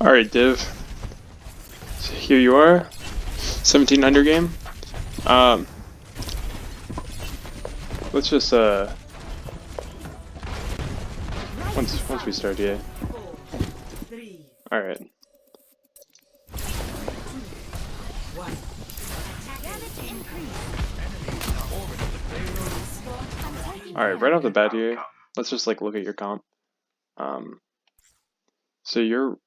Alright, Div. So here you are. 1700 game. Let's just once we start here. Alright. Alright, right off the bat here, let's just like look at your comp. So you're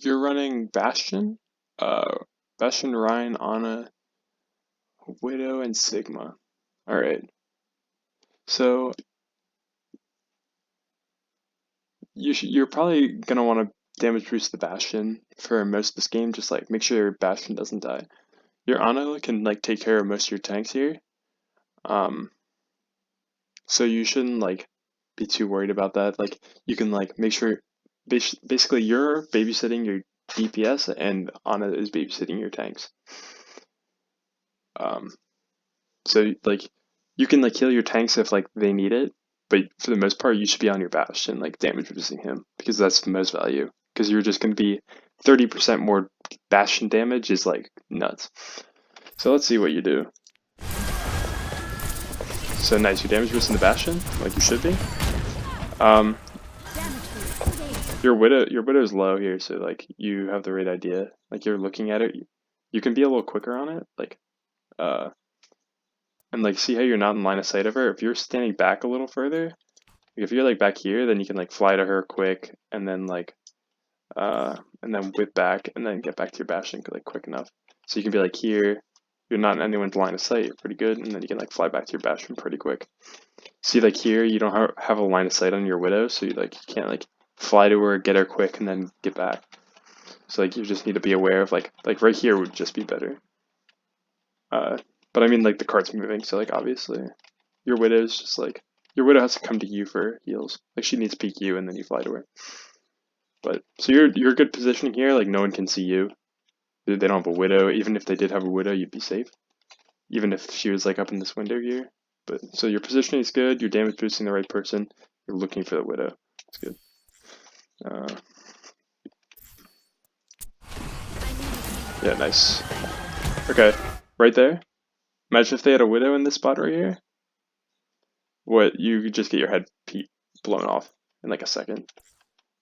running Bastion, Bastion, Ryan, Ana, Widow, and Sigma. Alright. So you're probably gonna want to damage boost the Bastion for most of this game. Just like make sure your Bastion doesn't die. Your Ana can like take care of most of your tanks here. So you shouldn't like be too worried about that. Like you can like make sure basically you're babysitting your DPS and Ana is babysitting your tanks. So like you can like heal your tanks if like they need it, but for the most part you should be on your Bastion like damage boosting him because that's the most value. Because you're just gonna be 30% more Bastion damage is like nuts. So let's see what you do. So nice, you damage boosting the Bastion like you should be. Your Widow's low here, so like you have the right idea. Like you're looking at it, you can be a little quicker on it, like and like see how you're not in line of sight of her. If you're standing back a little further, like if you're like back here, then you can like fly to her quick and then like and then whip back and then get back to your Bastion like quick enough. So you can be like here, you're not in anyone's line of sight, you're pretty good, and then you can like fly back to your Bastion pretty quick. See like here, you don't have a line of sight on your Widow, so you can't like fly to her, get her quick, and then get back. So like you just need to be aware of like right here would just be better. But I mean like the cart's moving, so like obviously your Widow's just like your Widow has to come to you for heals. Like she needs to peek you and then you fly to her. But so you're good positioning here, like no one can see you. They don't have a Widow. Even if they did have a Widow, you'd be safe. Even if she was like up in this window here. But so your positioning is good, you're damage boosting the right person, you're looking for the Widow. It's good. Yeah, nice. Okay, right there. Imagine if they had a Widow in this spot right here. What, you could just get your head blown off in like a second.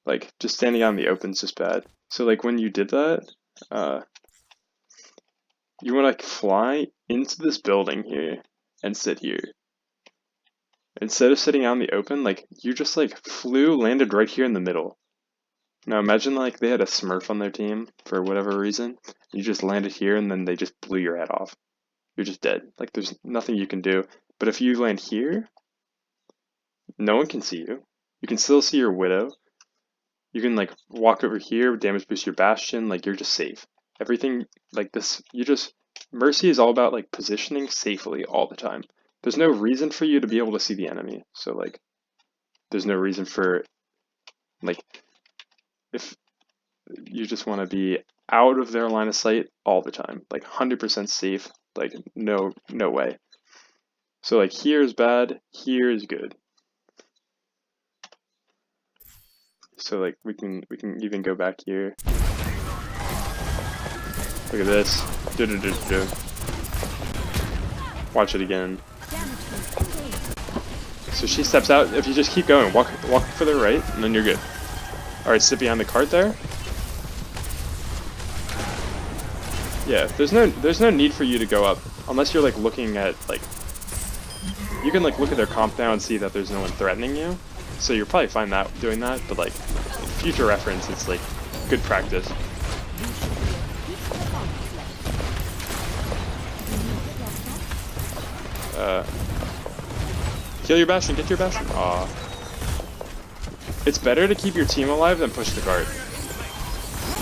Like, just standing out in the open is just bad. So like when you did that, you want to like fly into this building here and sit here. Instead of sitting out in the open, like you just like flew, landed right here in the middle. Now imagine like they had a Smurf on their team for whatever reason. You just landed here and then they just blew your head off. You're just dead. Like there's nothing you can do. But if you land here, no one can see you. You can still see your Widow. You can like walk over here, damage boost your Bastion, like you're just safe. Everything like this, Mercy is all about like positioning safely all the time. There's no reason for you to be able to see the enemy. So like there's no reason for like if you just want to be out of their line of sight all the time, like 100% safe, like no way. So like here is bad, here is good. So like we can even go back here. Look at this. Watch it again. So she steps out. If you just keep going, walk further right, and then you're good. All right, sit behind the cart there. Yeah, there's no need for you to go up unless you're like looking at like. You can like look at their comp now and see that there's no one threatening you. So you're probably fine doing that, but like future reference, it's like good practice. Kill your Bastion, get your Bastion. Aw. It's better to keep your team alive than push the cart.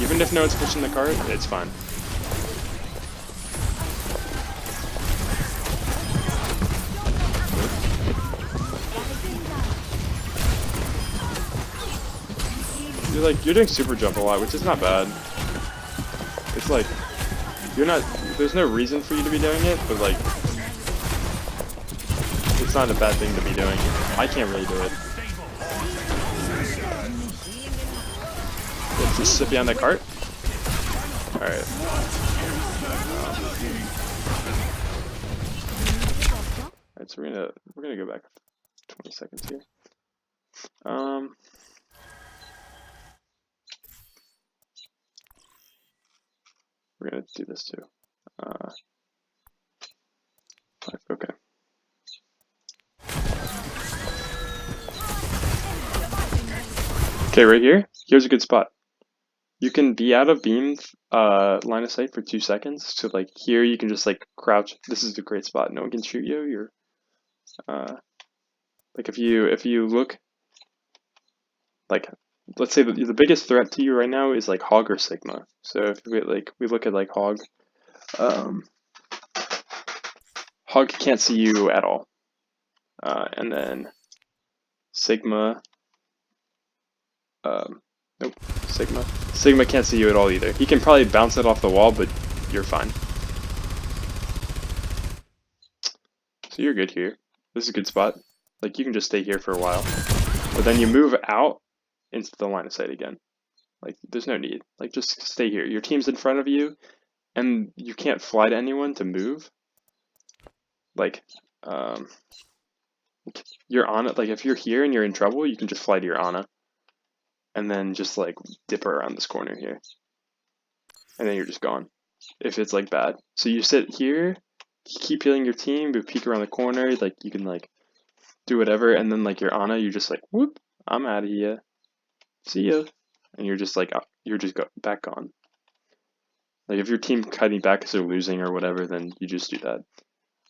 Even if no one's pushing the cart, it's fine. You're doing super jump a lot, which is not bad. It's like there's no reason for you to be doing it, but like it's not a bad thing to be doing. I can't really do it. Just sit behind that cart. Alright. Alright, so we're gonna go back 20 seconds here. We're gonna do this too. 5, okay. Okay, right here, here's a good spot. You can be out of beam line of sight for 2 seconds. So like here you can just like crouch. This is a great spot. No one can shoot you. You're like if you look, like let's say the biggest threat to you right now is like Hog or Sigma. So if we look at like Hog, Hog can't see you at all, and then Sigma, nope, Sigma can't see you at all either. He can probably bounce it off the wall, but you're fine. So you're good here. This is a good spot. Like you can just stay here for a while, but then you move out into the line of sight again. Like there's no need. Like just stay here. Your team's in front of you, and you can't fly to anyone to move. Like you're on it. Like if you're here and you're in trouble, you can just fly to your Ana, and then just like dip around this corner here, and then you're just gone. If it's like bad, so you sit here, keep healing your team, but peek around the corner. Like you can like do whatever, and then like your Ana, you just like whoop, I'm out of here. See ya, and you're just like you're just back on. Like if your team cutting back because they're losing or whatever, then you just do that.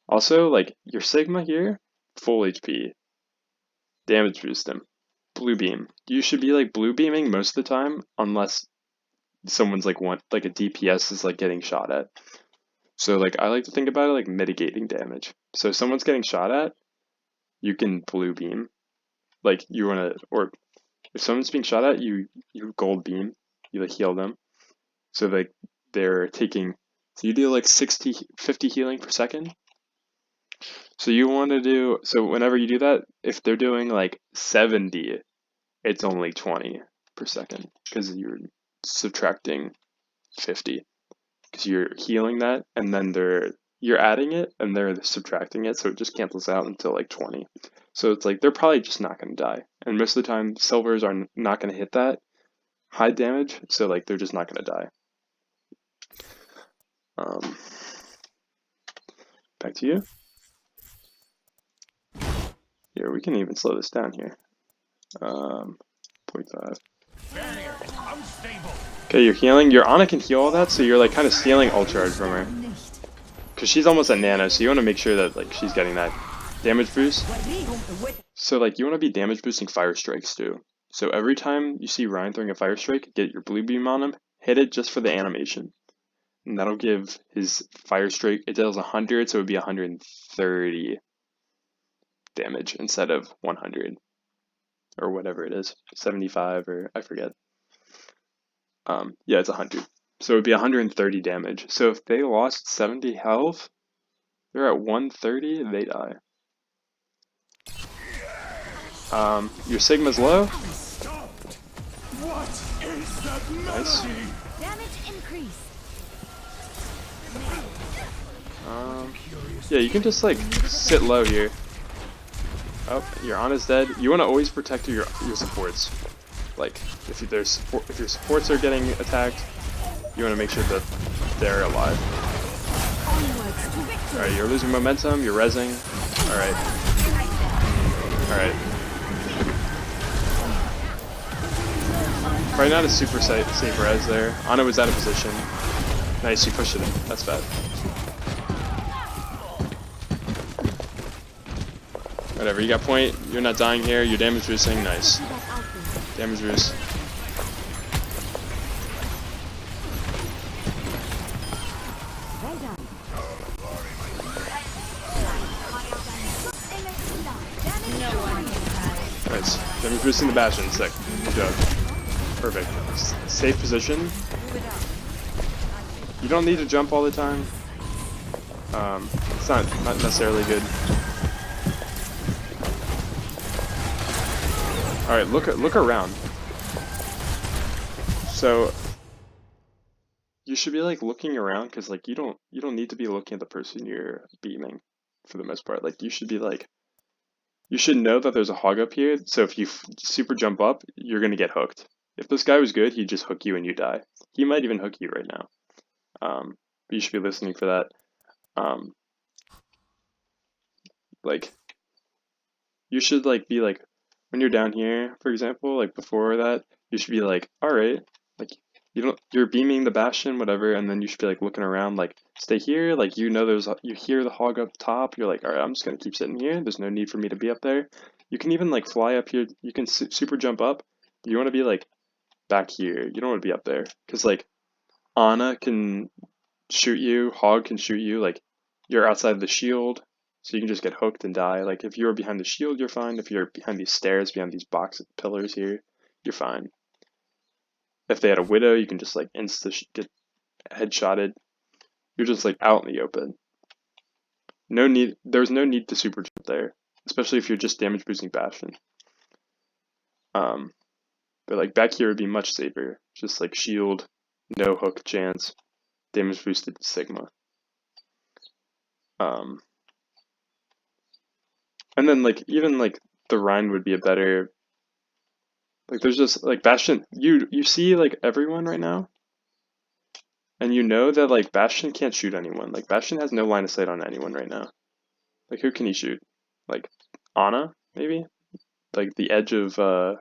Also, like your Sigma here, full HP, damage boost him, blue beam. You should be like blue beaming most of the time, unless someone's like a DPS is like getting shot at. So like I like to think about it like mitigating damage. So if someone's getting shot at, you can blue beam. Like you wanna, or if someone's being shot at, you gold beam. You like heal them. So like they're taking, so you do like 50 healing per second. So you want to do, so whenever you do that, if they're doing like 70, it's only 20 per second because you're subtracting 50 because you're healing that, and then you're adding it and they're subtracting it, so it just cancels out until like 20. So it's like they're probably just not going to die, and most of the time silvers are not going to hit that high damage, so like they're just not going to die. Back to you. Here, we can even slow this down here. 0.5. Okay, you're healing. Your Ana can heal all that, so you're like kind of stealing ult charge from her. Because she's almost at nano, so you want to make sure that like she's getting that damage boost. So like you want to be damage boosting fire strikes too. So every time you see Rein throwing a fire strike, get your blue beam on him, hit it just for the animation. And that'll give his fire strike, it does 100, so it would be 130 damage instead of 100 or whatever it is, 75 or I forget. Yeah, it's 100, so it would be 130 damage. So if they lost 70 health, they're at 130, they die. Your Sigma's low. Nice. Damage increase. Yeah, you can just like sit low here. Oh, your Ana's dead. You want to always protect your supports. Like if your supports are getting attacked, you want to make sure that they're alive. All right, you're losing momentum. You're rezzing. All right. All right. Probably not a super safe res there. Ana was out of position. Nice, you pushed it in. That's bad. Whatever, you got point. You're not dying here. You're damage boosting. Nice. Damage boost. Nice. Damage boosting the Bastion. Sick. Good job. Perfect. Safe position. You don't need to jump all the time. It's not necessarily good. All right, look around. So you should be like looking around because like you don't need to be looking at the person you're beaming for the most part. Like you should be like you should know that there's a hog up here. So if you super jump up, you're gonna get hooked. If this guy was good, he'd just hook you and you die. He might even hook you right now. But you should be listening for that. Like you should like be like when you're down here, for example, like before that, you should be like, all right, like you're beaming the bastion, whatever, and then you should be like looking around, like stay here, like you hear the hog up top, you're like, all right, I'm just gonna keep sitting here. There's no need for me to be up there. You can even like fly up here. You can super jump up. You want to be like back here. You don't want to be up there because like Ana can shoot you, hog can shoot you, like you're outside the shield. So you can just get hooked and die. Like if you're behind the shield, you're fine. If you're behind these stairs, behind these box pillars here, you're fine. If they had a widow, you can just like get headshotted. You're just like out in the open. There's no need to super jump there, especially if you're just damage boosting Bastion. But like back here would be much safer. Just like shield, no hook chance, damage boosted Sigma. And then like even like the Rhine would be a better. Like there's just like Bastion. You see like everyone right now, and you know that like Bastion can't shoot anyone. Like Bastion has no line of sight on anyone right now. Like who can he shoot? Like Ana maybe. Like the edge of Hog,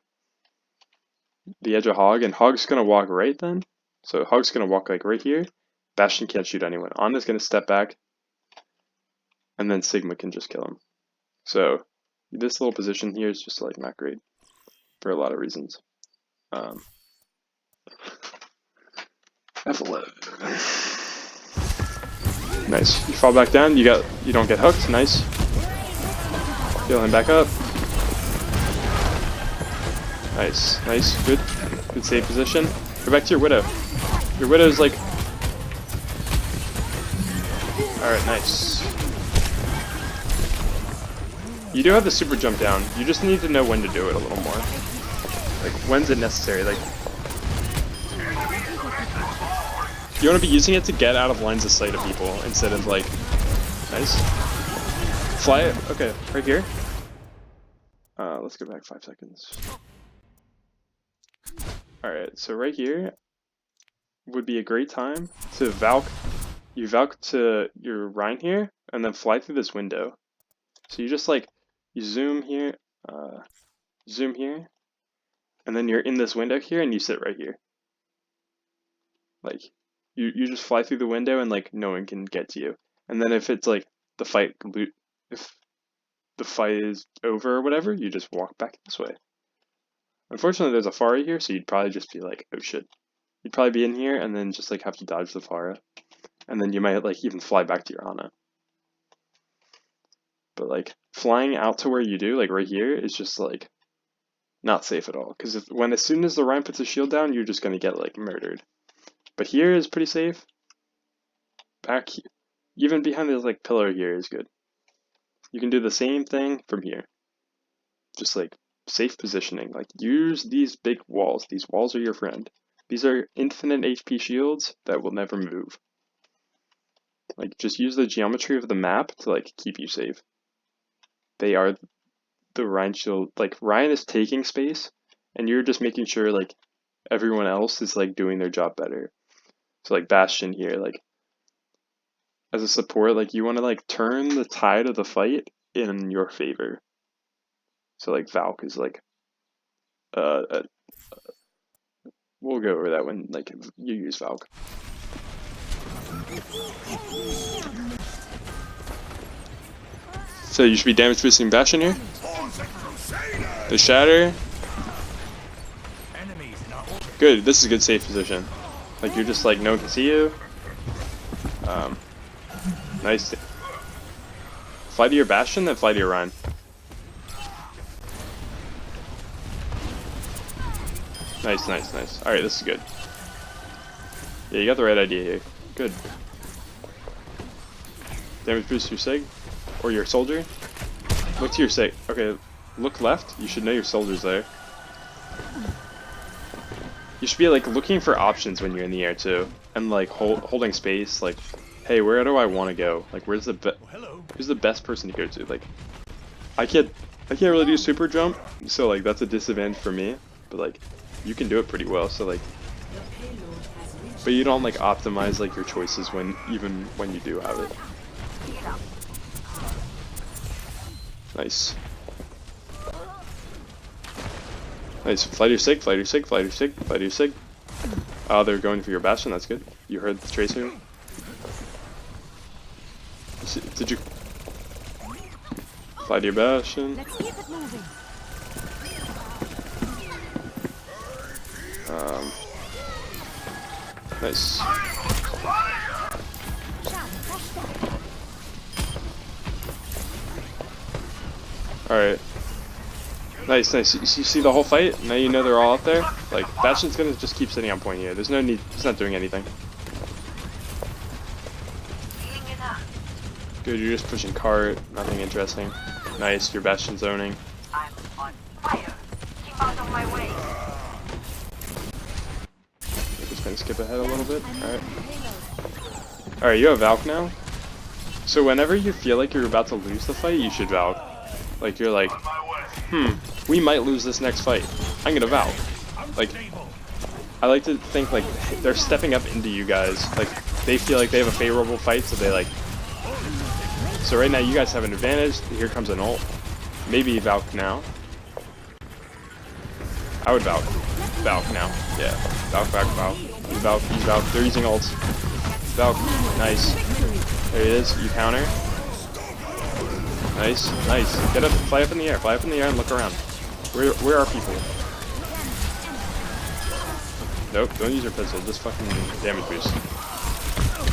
and Hog's gonna walk right then. So Hog's gonna walk like right here. Bastion can't shoot anyone. Ana's gonna step back, and then Sigma can just kill him. So this little position here is just like not great for a lot of reasons. F11. Nice. You fall back down. You don't get hooked. Nice. Heal him back up. Nice. Nice. Good. Good save position. Go back to your widow. Your widow's like. All right. Nice. You do have the super jump down. You just need to know when to do it a little more. Like, when's it necessary? Like, you want to be using it to get out of lines of sight of people instead of like, nice. Fly it. Okay, right here. Let's go back 5 seconds. All right, so right here would be a great time to Valk. You Valk to your Rhine here, and then fly through this window. So you just like. You zoom here, and then you're in this window here and you sit right here. Like, you just fly through the window and like no one can get to you. And then if it's like if the fight is over or whatever, you just walk back this way. Unfortunately, there's a Pharah here, so you'd probably just be like, oh shit. You'd probably be in here and then just like have to dodge the Pharah. And then you might like even fly back to your Ana. But like flying out to where you do, like right here, is just like not safe at all. Because as soon as the Rhine puts a shield down, you're just gonna get like murdered. But here is pretty safe. Back, even behind this like pillar here is good. You can do the same thing from here. Just like safe positioning. Like use these big walls. These walls are your friend. These are infinite HP shields that will never move. Like just use the geometry of the map to like keep you safe. They are the Rhine shield. Like Rhine is taking space, and you're just making sure like everyone else is like doing their job better. So like Bastion here, like as a support, like you want to like turn the tide of the fight in your favor. So like Valk is like, we'll go over that when like you use Valk. So you should be damage boosting Bastion here. The Shatter. Good, this is a good safe position. Like you're just like, no one can see you. Nice. Fly to your Bastion, then fly to your Rhine. Nice, nice, nice. Alright, this is good. Yeah, you got the right idea here. Good. Damage boost your Sig. Or your soldier. Look to your Sig. Okay, look left. You should know your soldier's there. You should be like looking for options when you're in the air too, and like holding space. Like, hey, where do I want to go? Like, who's the best person to go to? Like, I can't really do super jump, so like that's a disadvantage for me. But like, you can do it pretty well. So like, but you don't like optimize like your choices even when you do have it. Nice. Nice. Fly to your sig, fly to your sig, fly to your sig, fly to your sig. Oh, they're going for your bastion, that's good. You heard the tracer? Did you fly to your bastion? Let's keep it moving. Nice. Alright. Nice, nice. You see the whole fight? Now you know they're all out there? Like, Bastion's gonna just keep sitting on point here. There's no need, he's not doing anything. Good, you're just pushing cart, nothing interesting. Nice, your Bastion zoning. I'm on fire. Keep out of my way. We're just gonna skip ahead a little bit. Alright. Alright, you have Valk now. So whenever you feel like you're about to lose the fight, you should Valk. Like, you're like, we might lose this next fight. I'm gonna Valk. Like, I like to think like they're stepping up into you guys. Like, they feel like they have a favorable fight, so they like. So right now you guys have an advantage. Here comes an ult. Maybe Valk now. I would Valk. Valk now. Yeah. Valk, Valk. Use Valk, use Valk. They're using ults. Valk. Nice. There it is. You counter. Nice, nice. Get up, fly up in the air, and look around. Where are people? Nope, don't use your pistol, just fucking damage boost.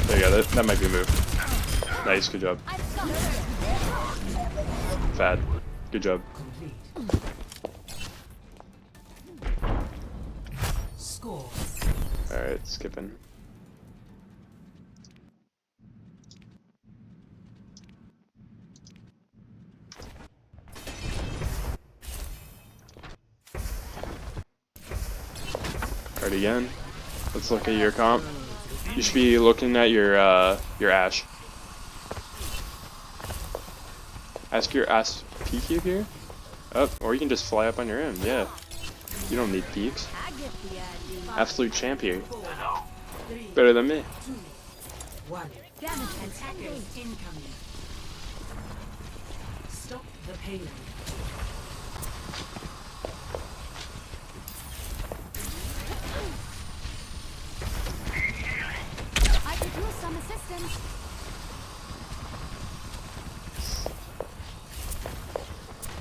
There you go, that might be a move. Nice, good job. Fad. Good job. Alright, skipping. Alright, again. Let's look at your comp. You should be looking at your Ashe. Ask your Ashe PQ here? Oh, or you can just fly up on your own, yeah. You don't need peaks. Absolute champ here. Better than me. Damage attacking. Incoming. Stop the payload. I could use some assistance.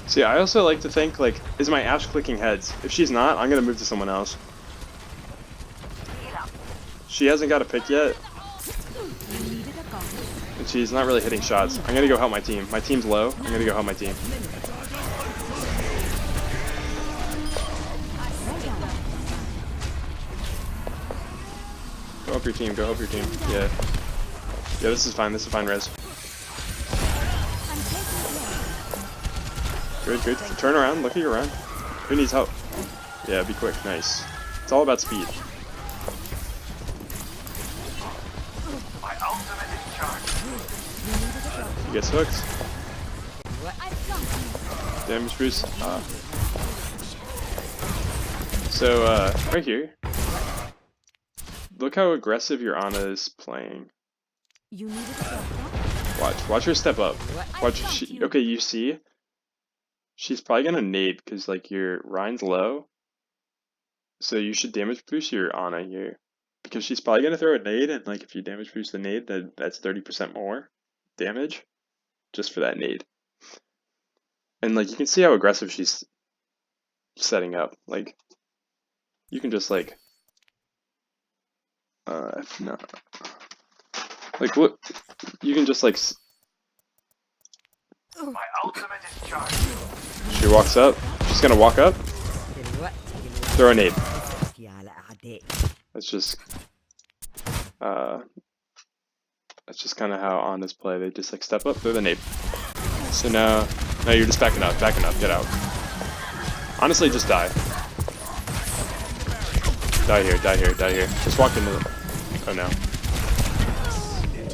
See, I also like to think, like, is my Ashe clicking heads? If she's not, I'm gonna move to someone else. She hasn't got a pick yet, and she's not really hitting shots. I'm gonna go help my team. My team's low. I'm gonna go help my team. Go help your team. Go help your team. Yeah. Yeah, this is fine. This is fine, Rez. Good, good. Turn around. Look at you around. Who needs help? Yeah, be quick. Nice. It's all about speed. He gets hooked. Damage boost. So, right here. Look how aggressive your Ana is playing. You needed a drop. Watch her step up. Watch. Okay, you see? She's probably gonna nade because like your Rhine's low. So you should damage boost your Ana here. Because she's probably gonna throw a nade, and like if you damage boost the nade, then that's 30% more damage. Just for that nade. And like you can see how aggressive she's setting up. Like you can just like no. Like look, you can just like My ultimate is charged. she walks up. She's gonna walk up. Throw a nade. That's just kind of how Ana's play. They just like step up, throw the nade. So now you're just backing up, get out. Honestly, just die. Die here, die here, die here. Just walk into the... Oh no.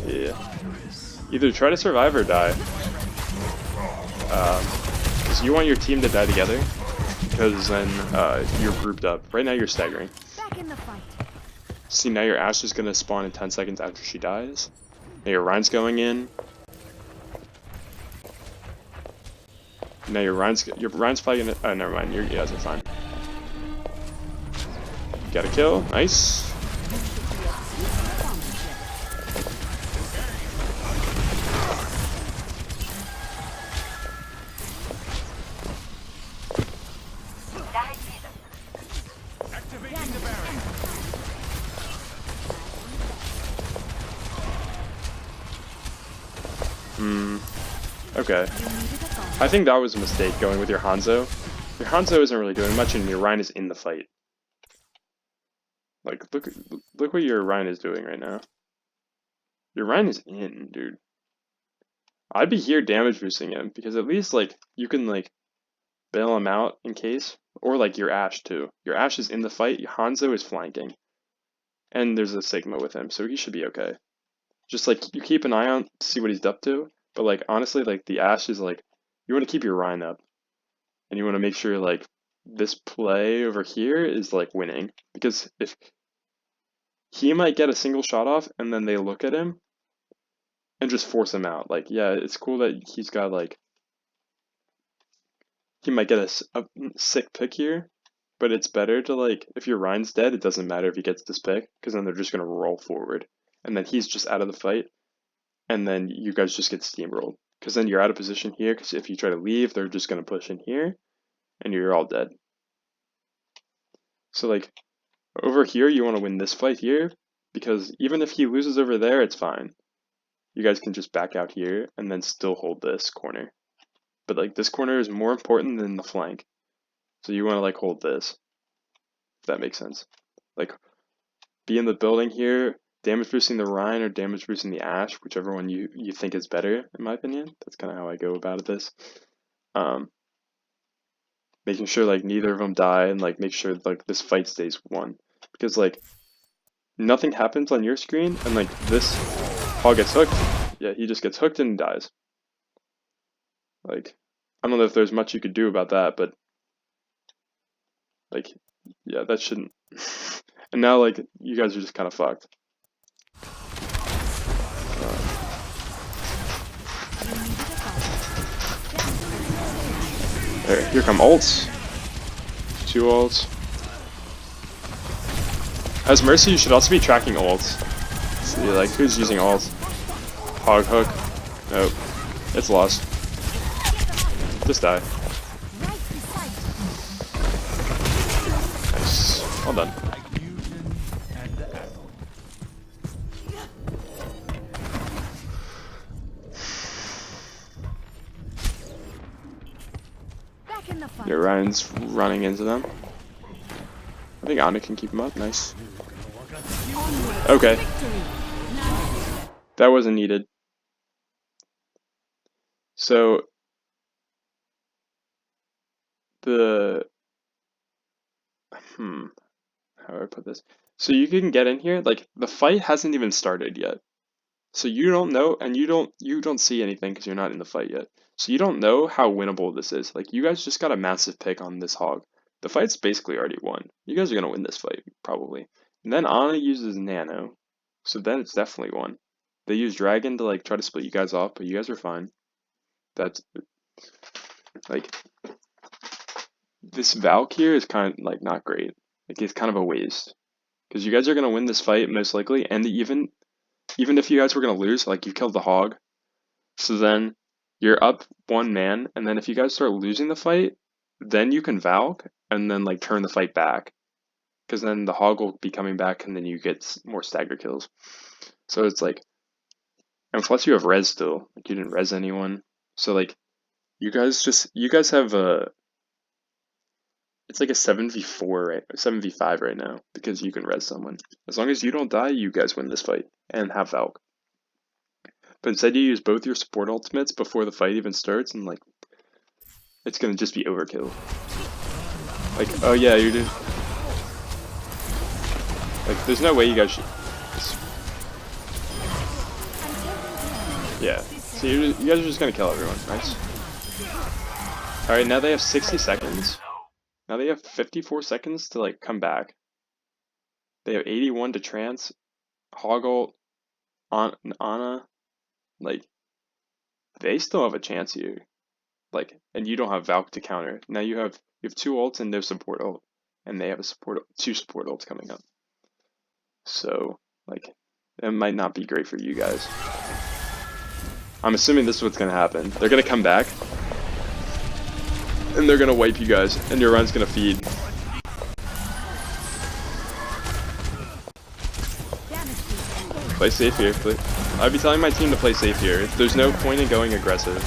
Yeah. Either try to survive or die. Because you want your team to die together. Because then you're grouped up. Right now you're staggering. Back in the fight. See, now your Ashe is going to spawn in 10 seconds after she dies. Now your Rein's going in. Now your Rein's probably gonna... Oh, never mind. You guys are fine. Got a kill. Nice. Okay. I think that was a mistake going with your Hanzo. Your Hanzo isn't really doing much and your Rein is in the fight. Like, look what your Rein is doing right now. Your Rein is in, dude. I'd be here damage boosting him, because at least, like, you can, like, bail him out in case. Or, like, your Ashe, too. Your Ashe is in the fight, your Hanzo is flanking. And there's a Sigma with him, so he should be okay. Just, like, you keep an eye on to see what he's up to. But, like, honestly, like, the Ashe is, like, you want to keep your Rein up. And you want to make sure, like, this play over here is, like, winning. Because if he might get a single shot off, and then they look at him and just force him out. Like, yeah, it's cool that he's got, like, he might get a sick pick here. But it's better to, like, if your Rein's dead, it doesn't matter if he gets this pick. Because then they're just going to roll forward. And then he's just out of the fight. And then you guys just get steamrolled. Because then you're out of position here, because if you try to leave, they're just going to push in here, and you're all dead. So, like, over here, you want to win this fight here, because even if he loses over there, it's fine. You guys can just back out here, and then still hold this corner. But, like, this corner is more important than the flank. So you want to, like, hold this. If that makes sense. Like, be in the building here, damage boosting the Rein or damage boosting the Ashe, whichever one you think is better, in my opinion. That's kind of how I go about this. Making sure, like, neither of them die, and, like, make sure, like, this fight stays won. Because, like, nothing happens on your screen, and, like, this hog gets hooked. Yeah, he just gets hooked and dies. Like, I don't know if there's much you could do about that, but, like, yeah, that shouldn't. And now, like, you guys are just kind of fucked. There, here come ults. 2 ults. As Mercy, you should also be tracking ults. See, like, who's using ults? Hog hook. Nope. It's lost. Just die. Nice. Well done. Your Rein's running into them. I think Ana can keep him up. Nice. Okay. That wasn't needed. So the how do I put this? So you can get in here, like, the fight hasn't even started yet. So you don't know, and you don't see anything because you're not in the fight yet. So you don't know how winnable this is. Like, you guys just got a massive pick on this hog. The fight's basically already won. You guys are gonna win this fight, probably. And then Ana uses Nano. So then it's definitely won. They use Dragon to, like, try to split you guys off, but you guys are fine. That's, like, this Valk here is kind of, like, not great. Like, it's kind of a waste. Because you guys are gonna win this fight, most likely, and even if you guys were gonna lose, like, you killed the hog. So then you're up 1 man, and then if you guys start losing the fight, then you can Valk, and then, like, turn the fight back. Because then the hog will be coming back, and then you get more stagger kills. So it's like, and plus you have res still. Like, you didn't res anyone. So, like, you guys have a, it's like a 7v4, right? 7v5 right now, because you can res someone. As long as you don't die, you guys win this fight, and have Valk. But instead you use both your support ultimates before the fight even starts, and, like, it's gonna just be overkill. Like, oh yeah, you did. Like, there's no way you guys should. Yeah. So you guys are just gonna kill everyone. Nice. All right, now they have 60 seconds. Now they have 54 seconds to like come back. They have 81 to trance, Hoggle, Ana. Like, they still have a chance here. Like, and you don't have Valk to counter. Now you have 2 ults and no support ult, and they have a 2 support ults coming up. So like, it might not be great for you guys. I'm assuming this is what's gonna happen. They're gonna come back, and they're gonna wipe you guys, and your run's gonna feed. Play safe here, please. I'd be telling my team to play safe here. There's no point in going aggressive.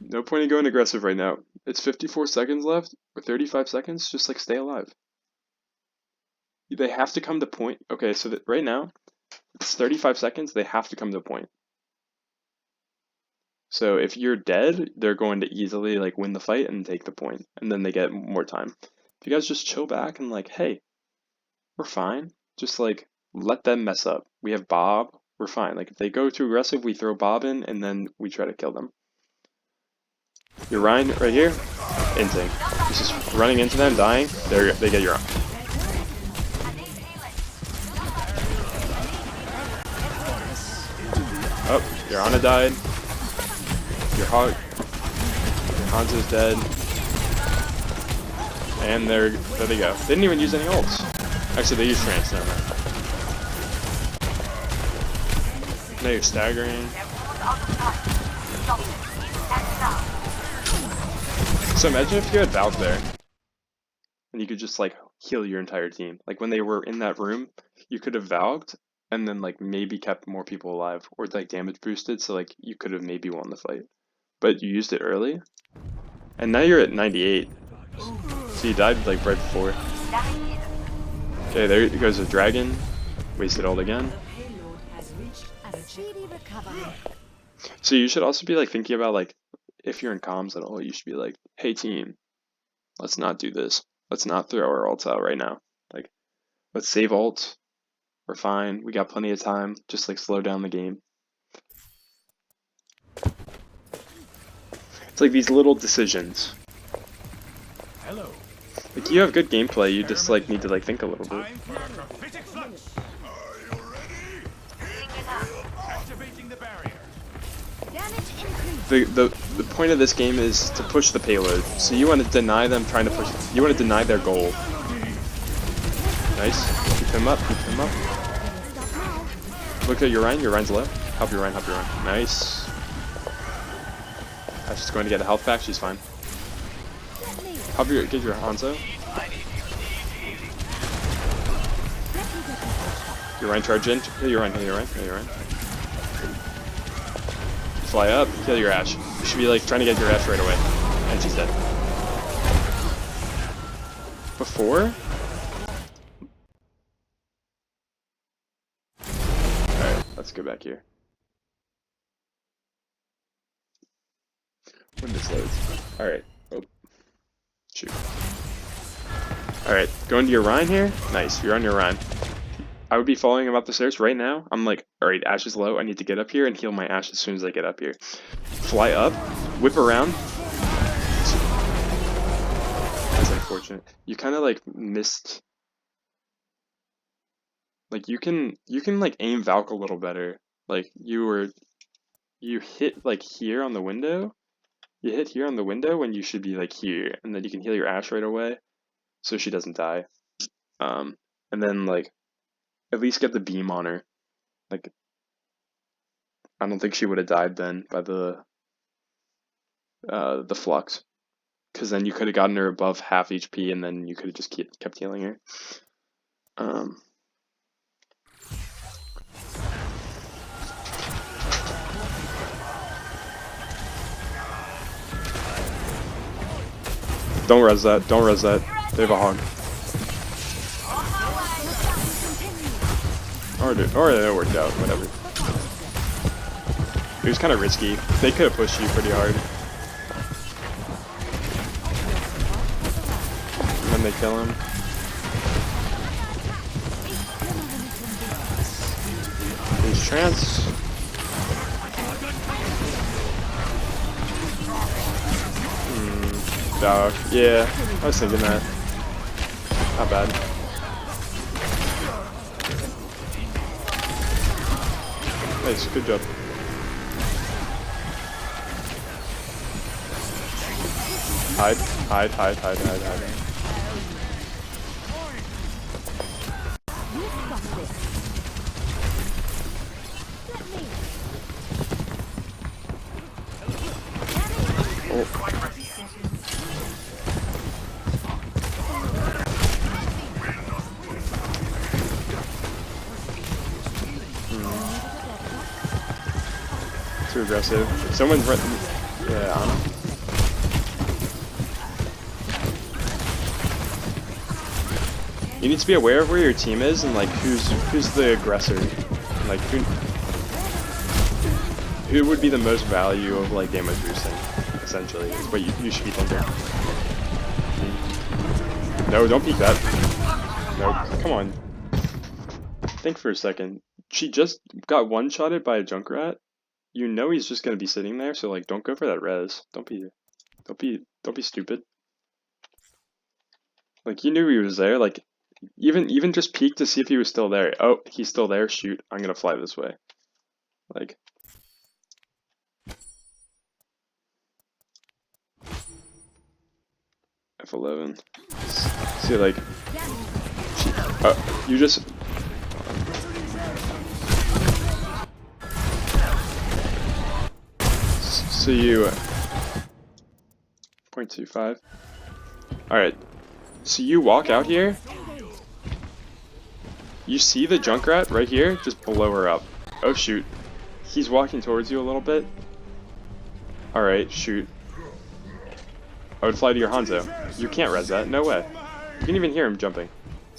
No point in going aggressive right now. It's 54 seconds left, or 35 seconds, just like stay alive. They have to come to point. Okay, so that right now, it's 35 seconds, they have to come to point. So if you're dead, they're going to easily like win the fight and take the point, and then they get more time. If you guys just chill back and like, hey, we're fine, just like let them mess up. We have Bob, we're fine. Like if they go too aggressive, we throw Bob in and then we try to kill them. Your Ryan right here, insane. He's just running into them, dying. They get your own. Oh, your Ana died. Your Hanzo's dead. And there they go. They didn't even use any ults. Actually, they used trance, never mind. Now you're staggering. So imagine if you had Valk there, and you could just like heal your entire team. Like when they were in that room, you could have Valked, and then like maybe kept more people alive, or like damage boosted, so like you could have maybe won the fight. But you used it early, and now you're at 98. So you died like right before. Okay, there goes a dragon. Wasted ult again. So you should also be like thinking about like, if you're in comms at all, you should be like, hey team, let's not do this. Let's not throw our ults out right now. Like, let's save ults. We're fine. We got plenty of time. Just like slow down the game. It's like these little decisions. Hello. Like you have good gameplay, you just like need to like think a little bit. The point of this game is to push the payload. So you want to deny them trying to push. You want to deny their goal. Nice. Keep him up. Keep him up. Look at your Ryan. Your Ryan's low. Help your Ryan. Help your Ryan. Nice. She's going to get a health back. She's fine. Help your get your Hanzo. Your Ryan charge in. Kill your Ryan. Kill your Ryan. Kill your Ryan. Fly up. Kill your Ashe. You should be like trying to get your Ashe right away. And she's dead. Before. Alright, let's go back here. When this loads. Alright. Oh. Shoot. Alright, going to your Ryan here. Nice, you're on your Ryan. I would be following him up the stairs right now. I'm like, alright, Ashe is low. I need to get up here and heal my Ashe as soon as I get up here. Fly up, whip around. That's unfortunate. You kind of like missed. Like you can like aim Valk a little better. Like you hit like here on the window. You hit here on the window when you should be like here, and then you can heal your Ashe right away, so she doesn't die. And then like, at least get the beam on her. Like, I don't think she would have died then by the flux, because then you could have gotten her above half HP, and then you could have just kept healing her. Don't res that. Don't res that. They have a hog. Or it worked out. Whatever. It was kind of risky. They could have pushed you pretty hard. And then they kill him. Trance. Dog. Yeah, I was thinking that. Not bad. Nice, good job. Hide, hide, hide, hide, hide, hide. You've got this. Let me. Too aggressive. If someone's right. Yeah, I don't know. You need to be aware of where your team is and like who's the aggressor. And, like who would be the most value of like damage boosting, essentially, is what you should be thinking. No, don't peek that. No, come on. Think for a second. She just got one-shotted by a Junkrat. You know he's just gonna be sitting there, so like don't go for that res. Don't be stupid. Like you knew he was there, like even just peek to see if he was still there. Oh, he's still there, shoot, I'm gonna fly this way. Like F11. See like you just so you 0.25. Alright. So you walk out here. You see the Junkrat right here? Just blow her up. Oh shoot. He's walking towards you a little bit. Alright, shoot. I would fly to your Hanzo. You can't res that, no way. You can even hear him jumping.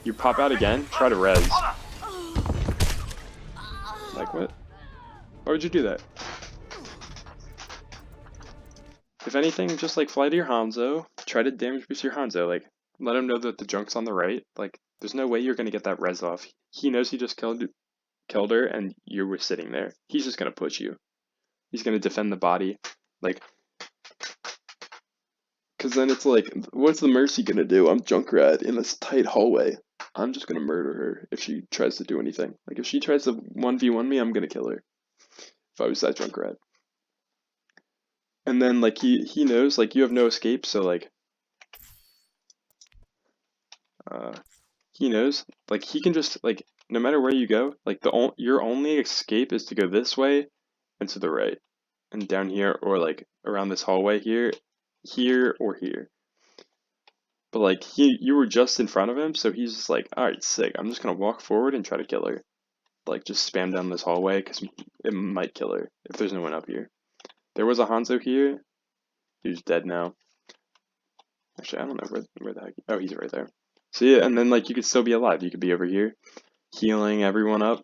You pop out again, try to res. Like what? Why would you do that? If anything, just like fly to your Hanzo, try to damage boost your Hanzo, like let him know that the Junk's on the right. Like there's no way you're gonna get that res off. He knows he just killed her and you were sitting there. He's just gonna push you. He's gonna defend the body. Like cause then it's like, what's the Mercy gonna do? I'm Junkrat in this tight hallway. I'm just gonna murder her if she tries to do anything. Like if she tries to 1v1 me, I'm gonna kill her. If I was that Junkrat. And then like he knows like you have no escape, so like he knows like he can just like no matter where you go, like your only escape is to go this way and to the right and down here or like around this hallway here or here. But like you were just in front of him, so he's just like, all right, sick. I'm just gonna walk forward and try to kill her. Like just spam down this hallway because it might kill her if there's no one up here. There was a Hanzo here. He's dead now. Actually, I don't know where the heck. Oh, he's right there. So yeah, and then like you could still be alive. You could be over here, healing everyone up.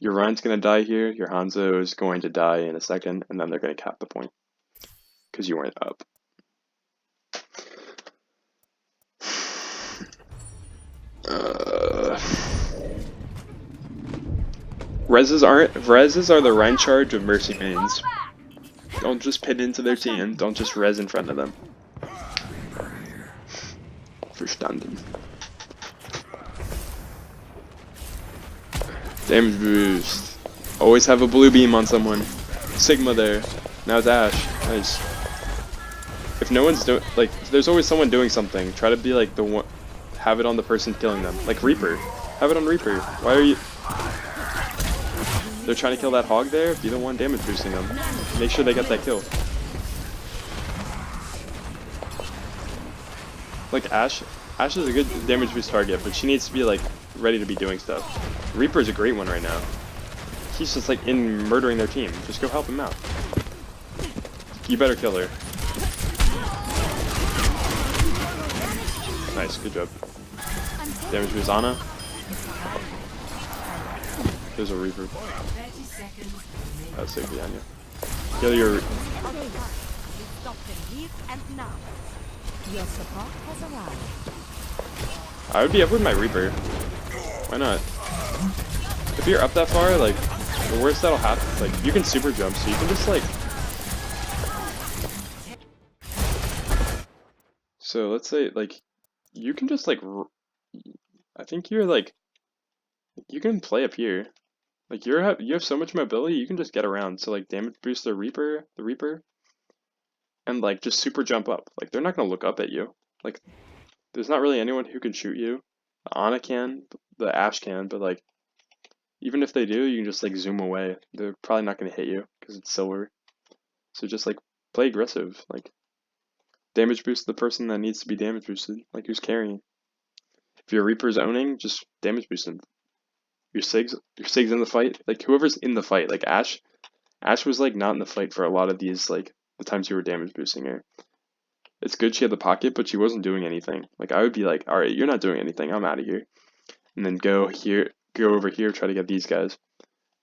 Your Ryan's gonna die here. Your Hanzo is going to die in a second, and then they're gonna cap the point because you weren't up. Reses are the Ryan charge of Mercy mains. Don't just pin into their team. Don't just res in front of them. Verstanden. Damage boost. Always have a blue beam on someone. Sigma there. Now it's Ash. Nice. If no one's doing, like, there's always someone doing something. Try to be like the one. Have it on the person killing them. Like Reaper. Have it on Reaper. Why are you? They're trying to kill that hog there. Be the one damage boosting them. Make sure they get that kill. Like Ash is a good damage boost target, but she needs to be like ready to be doing stuff. Reaper's a great one right now. He's just like in murdering their team. Just go help him out. You better kill her. Nice, good job. Damage boost Ana. There's a Reaper. That's sick behind you. Kill your. Your support has arrived. I would be up with my Reaper. Why not? If you're up that far, like, The worst that'll happen is like you can super jump, so you can just like. So let's say like you can just like. I think you're like you can play up here. Like you have so much mobility, you can just get around. So like damage boost the Reaper, and like just super jump up. Like they're not gonna look up at you. Like there's not really anyone who can shoot you. The Ana can, the Ashe can, but like even if they do, you can just like zoom away. They're probably not gonna hit you because it's silver. So just like play aggressive. Like damage boost the person that needs to be damage boosted. Like who's carrying. If your Reaper's owning, just damage boost them. Your Sig's in the fight. Like whoever's in the fight. Like Ashe was like not in the fight for a lot of these like the times you were damage boosting her. It's good she had the pocket, but she wasn't doing anything. Like I would be like, all right, you're not doing anything. I'm out of here, and then go over here, try to get these guys,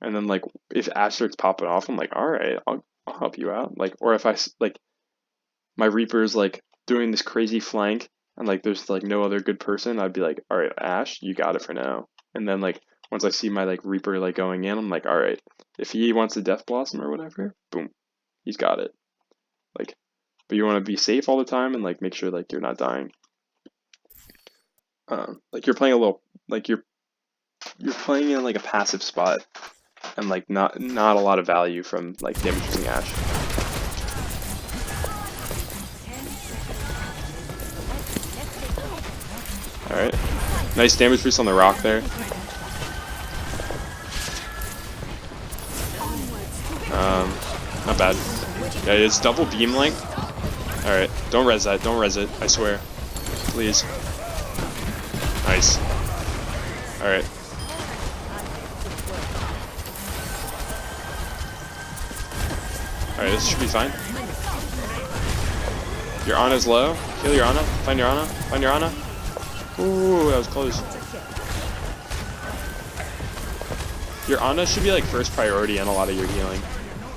and then like if Ashe starts popping off, I'm like, all right, I'll help you out. Like or if like my Reaper's like doing this crazy flank, and like there's like no other good person, I'd be like, all right, Ashe, you got it for now. And then like once I see my like Reaper like going in, I'm like, all right, if he wants the Death Blossom or whatever, boom, he's got it. Like, but you want to be safe all the time and like make sure like you're not dying. Like you're playing a little like you're playing in like a passive spot, and like not a lot of value from like damaging Ashe. All right, nice damage boost on the rock there. Not bad. Yeah, it's double beam length. Alright, don't res that, don't res it, I swear. Please. Nice. Alright. Alright, this should be fine. Your Ana's low. Kill your Ana. Find your Ana. Find your Ana. Ooh, that was close. Your Ana should be like first priority in a lot of your healing.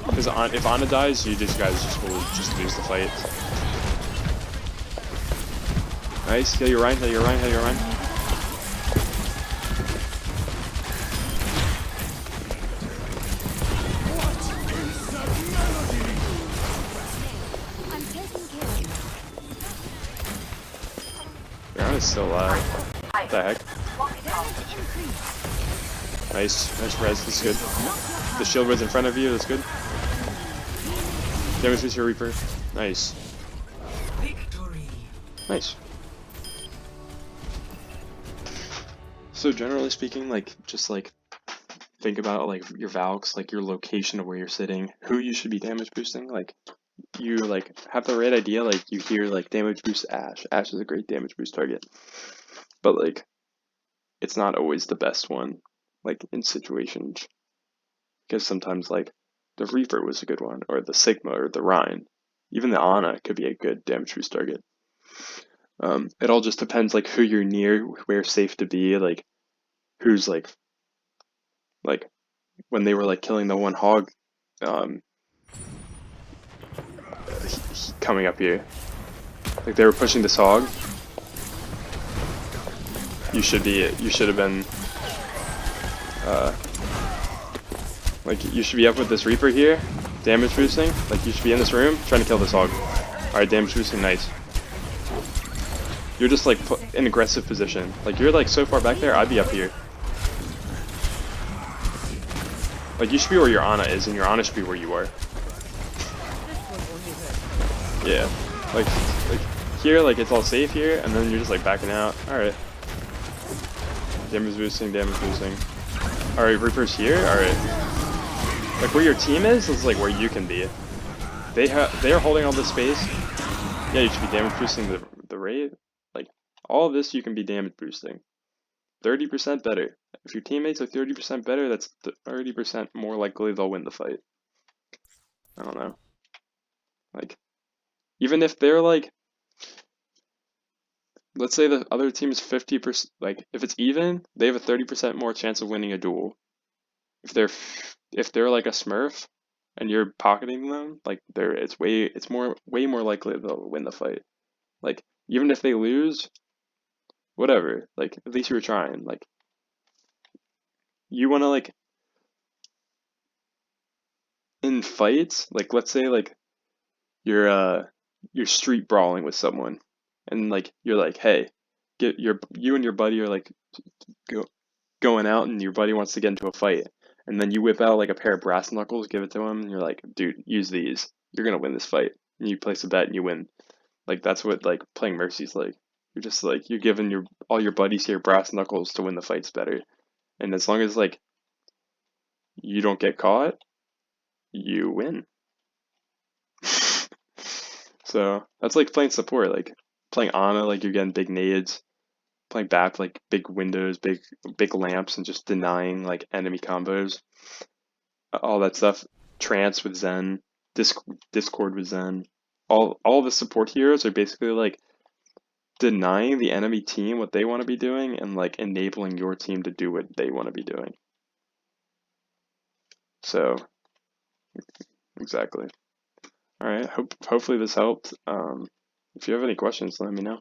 Because if Ana dies, you guys just will just lose the fight. Nice, heal your Rein, heal your Rein, heal your Rein. I'm taking care of you. Your Ana's still alive. What the heck? Damage increase. Nice res, that's good. The shield res in front of you, that's good. Damage with your Reaper. Nice. Nice. So generally speaking, like just like think about like your Valks, like your location of where you're sitting, who you should be damage boosting. Like you like have the right idea. Like you hear like damage boost Ashe. Ashe is a great damage boost target, but like it's not always the best one. Like in situations, because sometimes like the Reaper was a good one, or the Sigma, or the Rein. Even the Ana could be a good damage boost target. It all just depends like who you're near, where safe to be, like who's like when they were like killing the one hog, coming up here, like they were pushing this hog. You should have been, like you should be up with this Reaper here, damage boosting. Like you should be in this room trying to kill this hog. All right, damage boosting, nice. You're just like in aggressive position. Like you're like so far back there, I'd be up here. Like you should be where your Ana is, and your Ana should be where you are. Yeah, like here, like it's all safe here, and then you're just like backing out. All right. Damage boosting, damage boosting. All right, Reaper's here. All right. Like where your team is like where you can be. They're holding all this space. Yeah, you should be damage boosting the raid. Like all of this, you can be damage boosting. 30% better. If your teammates are 30% better, that's 30% more likely they'll win the fight. I don't know. Like, even if they're like, let's say the other team is 50%, like, if it's even, they have a 30% more chance of winning a duel. If they're like a Smurf, and you're pocketing them, like, it's way more likely they'll win the fight. Like, even if they lose, whatever, like, at least you were trying. Like, you want to, like, in fights, like let's say like you're street brawling with someone, and like you're like, hey, you and your buddy are like go, going out, and your buddy wants to get into a fight, and then you whip out like a pair of brass knuckles, give it to him, and you're like, dude, use these. You're gonna win this fight. And you place a bet and you win. Like that's what like playing Mercy's like. You're just like you're giving your all your buddies here brass knuckles to win the fights better. And as long as like you don't get caught, you win. So that's like playing support, like playing Ana, like you're getting big nades, playing back like big windows, big lamps, and just denying like enemy combos, all that stuff. Trance with Zen, Discord with Zen. All the support heroes are basically like denying the enemy team what they want to be doing and like enabling your team to do what they want to be doing. So exactly. All right. Hopefully this helped. If you have any questions, let me know.